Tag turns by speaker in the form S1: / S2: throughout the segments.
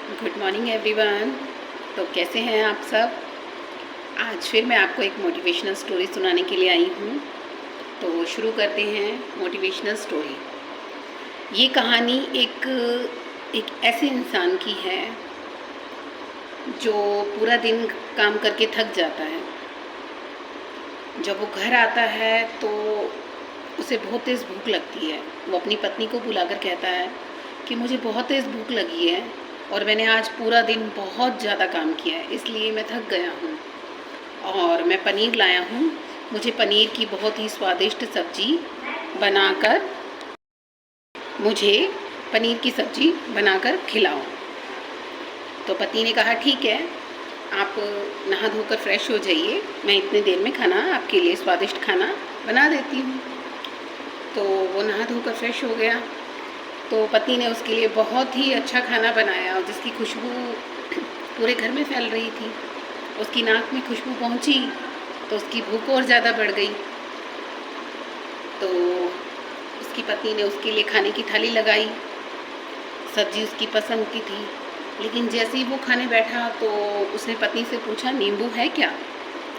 S1: Good morning everyone. तो कैसे हैं आप सब। आज फिर मैं आपको एक मोटिवेशनल स्टोरी सुनाने के लिए आई हूँ। तो शुरू करते हैं मोटिवेशनल स्टोरी। ये कहानी एक ऐसे इंसान की है जो पूरा दिन काम करके थक जाता है। जब वो घर आता है तो उसे बहुत तेज़ भूख लगती है। वो अपनी पत्नी को बुलाकर कहता है कि मुझे बहुत तेज़ भूख लगी है और मैंने आज पूरा दिन बहुत ज़्यादा काम किया है, इसलिए मैं थक गया हूँ और मैं पनीर लाया हूँ। मुझे पनीर की बहुत ही स्वादिष्ट सब्ज़ी बनाकर खिलाओ। तो पति ने कहा ठीक है, आप नहा धोकर फ्रेश हो जाइए, मैं इतने देर में खाना आपके लिए स्वादिष्ट खाना बना देती हूँ। तो वो नहा धोकर फ्रेश हो गया। तो पति ने उसके लिए बहुत ही अच्छा खाना बनाया और जिसकी खुशबू पूरे घर में फैल रही थी। उसकी नाक में खुशबू पहुंची तो उसकी भूख और ज़्यादा बढ़ गई। तो उसकी पत्नी ने उसके लिए खाने की थाली लगाई। सब्जी उसकी पसंद की थी, लेकिन जैसे ही वो खाने बैठा तो उसने पत्नी से पूछा, नींबू है क्या?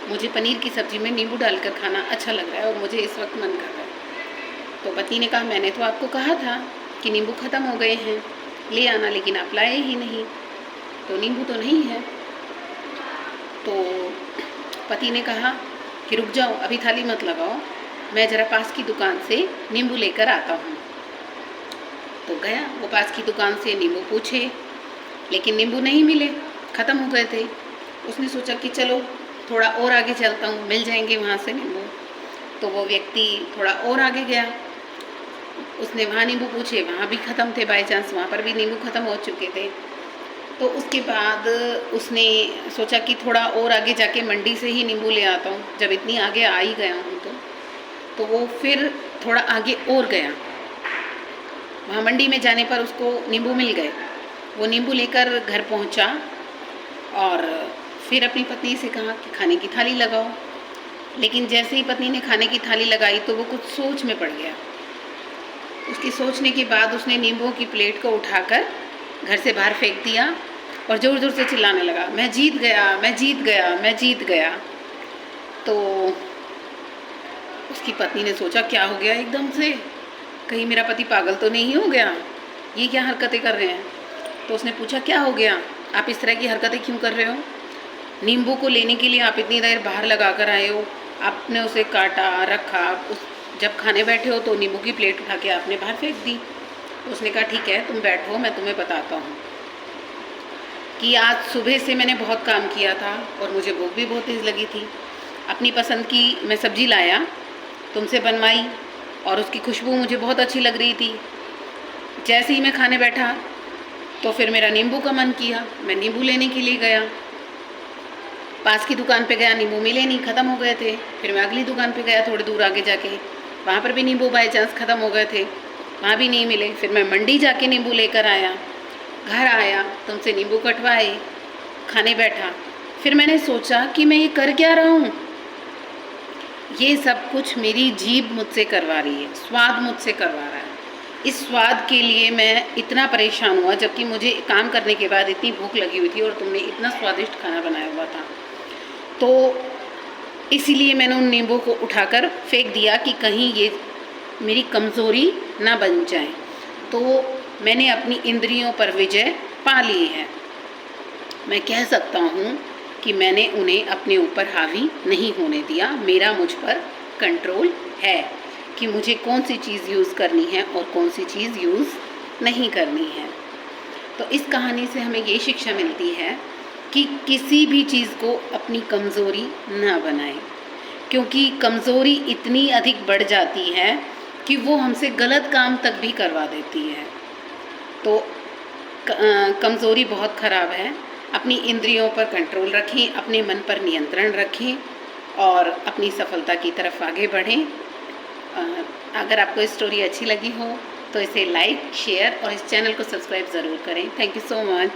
S1: मुझे पनीर की सब्ज़ी में नींबू डालकर खाना अच्छा लग रहा है और मुझे इस वक्त मन कर रहा है। तो पति ने कहा, मैंने तो आपको कहा था कि नींबू ख़त्म हो गए हैं, ले आना, लेकिन आप लाए ही नहीं, तो नींबू तो नहीं है। तो पति ने कहा कि रुक जाओ, अभी थाली मत लगाओ, मैं ज़रा पास की दुकान से नींबू लेकर आता हूँ। तो गया, वो पास की दुकान से नींबू पूछे, लेकिन नींबू नहीं मिले, ख़त्म हो गए थे। उसने सोचा कि चलो थोड़ा और आगे चलता हूँ, मिल जाएंगे वहाँ से नींबू। तो वो व्यक्ति थोड़ा और आगे गया, उसने वहाँ नींबू पूछे, वहाँ भी ख़त्म थे, बाई चांस वहाँ पर भी नींबू ख़त्म हो चुके थे। तो उसके बाद उसने सोचा कि थोड़ा और आगे जाके मंडी से ही नींबू ले आता हूँ, जब इतनी आगे आ ही गया हूँ तो वो फिर थोड़ा आगे और गया। वहाँ मंडी में जाने पर उसको नींबू मिल गए। वो नींबू लेकर घर पहुँचा और फिर अपनी पत्नी से कहा कि खाने की थाली लगाओ। लेकिन जैसे ही पत्नी ने खाने की थाली लगाई तो वो कुछ सोच में पड़ गया। उसकी सोचने के बाद उसने नींबू की प्लेट को उठाकर घर से बाहर फेंक दिया और ज़ोर ज़ोर से चिल्लाने लगा, मैं जीत गया, मैं जीत गया, मैं जीत गया। तो उसकी पत्नी ने सोचा, क्या हो गया एकदम से, कहीं मेरा पति पागल तो नहीं हो गया, ये क्या हरकतें कर रहे हैं। तो उसने पूछा, क्या हो गया, आप इस तरह की हरकतें क्यों कर रहे हो? नींबू को लेने के लिए आप इतनी देर बाहर लगा कर आए हो, आपने उसे काटा रखा, जब खाने बैठे हो तो नींबू की प्लेट उठा के आपने बाहर फेंक दी। उसने कहा ठीक है, तुम बैठो, मैं तुम्हें बताता हूँ कि आज सुबह से मैंने बहुत काम किया था और मुझे भूख भी बहुत तेज़ लगी थी। अपनी पसंद की मैं सब्ज़ी लाया, तुमसे बनवाई और उसकी खुशबू मुझे बहुत अच्छी लग रही थी। जैसे ही मैं खाने बैठा तो फिर मेरा नींबू का मन किया, मैं नींबू लेने के लिए गया। पास की दुकान पे गया, नींबू मिले नहीं, ख़त्म हो गए थे। फिर मैं अगली दुकान पे गया, थोड़ी दूर आगे जाके, वहाँ पर भी नींबू बाई चांस ख़त्म हो गए थे, वहाँ भी नहीं मिले। फिर मैं मंडी जाके नींबू लेकर आया, घर आया, तुमसे नींबू कटवाए, खाने बैठा। फिर मैंने सोचा कि मैं ये कर क्या रहा हूँ, ये सब कुछ मेरी जीभ मुझसे करवा रही है, स्वाद मुझसे करवा रहा है। इस स्वाद के लिए मैं इतना परेशान हुआ, जबकि मुझे काम करने के बाद इतनी भूख लगी हुई थी और तुमने इतना स्वादिष्ट खाना बनाया हुआ था। तो इसीलिए मैंने उन नींबू को उठाकर फेंक दिया कि कहीं ये मेरी कमज़ोरी ना बन जाए। तो मैंने अपनी इंद्रियों पर विजय पा ली है। मैं कह सकता हूँ कि मैंने उन्हें अपने ऊपर हावी नहीं होने दिया। मेरा मुझ पर कंट्रोल है कि मुझे कौन सी चीज़ यूज़ करनी है और कौन सी चीज़ यूज़ नहीं करनी है। तो इस कहानी से हमें ये शिक्षा मिलती है कि किसी भी चीज़ को अपनी कमज़ोरी ना बनाएं, क्योंकि कमज़ोरी इतनी अधिक बढ़ जाती है कि वो हमसे गलत काम तक भी करवा देती है। तो कमज़ोरी बहुत ख़राब है। अपनी इंद्रियों पर कंट्रोल रखें, अपने मन पर नियंत्रण रखें और अपनी सफलता की तरफ आगे बढ़ें। अगर आपको इस स्टोरी अच्छी लगी हो तो इसे लाइक, शेयर और इस चैनल को सब्सक्राइब ज़रूर करें। Thank you so much.